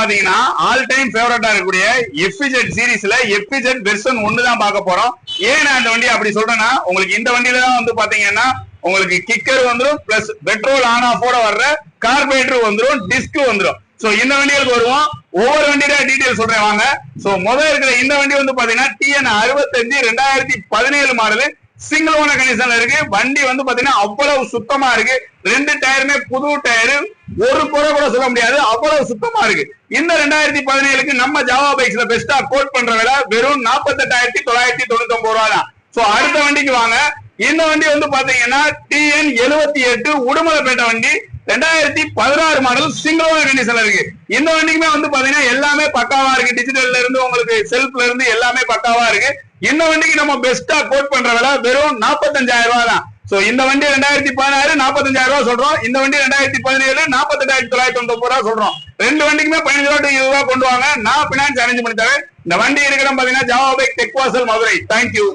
பாத்தீங்கன்னா all time ஃபேவரட்டா இருக்கக்கூடிய FZ சீரிஸ்ல FZ version 1 தான் பார்க்க போறோம். ஏன் நான் இந்த வண்டி அப்படி சொல்றேன்னா, உங்களுக்கு இந்த வண்டியில தான் வந்து பாத்தீங்கன்னா உங்களுக்கு கிக்கர் வந்துடும், பிளஸ் பெட்ரோல் ஆன் ஆஃபோட வர்ற கார்பரேட்டர் வந்துடும், டிஸ்க் வந்துடும். சோ இந்த வண்டிகளுக்கு வருவோம். ஒவ்வொரு வண்டியோட டீடைல் சொல்றேன் வாங்க. சோ முதல்ல இருக்கிற இந்த வண்டி வந்து பாத்தீங்கன்னா TN 65 2017 மாடல், சிங்கிள் ஓனர் கண்டிஷன்ல இருக்கு. வண்டி வந்து பாத்தீங்கன்னா அவ்வளவு சுத்தமா இருக்கு. 2 டயருமே புது டயரு, ஒரு குறை கூட சொல்ல முடியாது, அவ்வளவு சுத்தமா இருக்கு. இந்த 2017க்கு நம்ம ஜாவா பைக்ஸ்ல பெஸ்டா கோட் பண்ற விலை வெறும் 48,999 ரூபா தான். சோ அடுத்த வண்டிக்கு வாங்க. இந்த வண்டி வந்து பாத்தீங்கன்னா TN 78 உடுமலைப்பேட்டை வண்டி, 2016 மாடல், சிங்கிள் ஓனர் கண்டிஷன்ல இருக்கு. இந்த வண்டிக்குமே வந்து பாத்தீங்கன்னா எல்லாமே பக்காவா இருக்கு. டிஜிட்டல்ல இருந்து உங்களுக்கு செல்ஃப்ல இருந்து எல்லாமே பக்காவா இருக்கு. இந்த வண்டிக்கு நம்ம பெஸ்டா கோட் பண்ற விலை வெறும் 45,000 ரூபாய் தான். சோ இந்த வண்டி 2016 45,000 ரூபாய் சொல்றோம். இந்த வண்டி 2017 48,999 ரூபாய் சொல்றோம். ரெண்டு வண்டிக்குமே 15 ரூபாய் 20 ரூபாய் கொண்டு வாங்க, நான் பினான்ஸ் அரேஞ்ச் பண்ணி தரேன். இந்த வண்டி இருக்கிற பாத்தீங்கன்னா ஜாவா பைக் டெக் வாசல் மதுரை. தேங்க்யூ.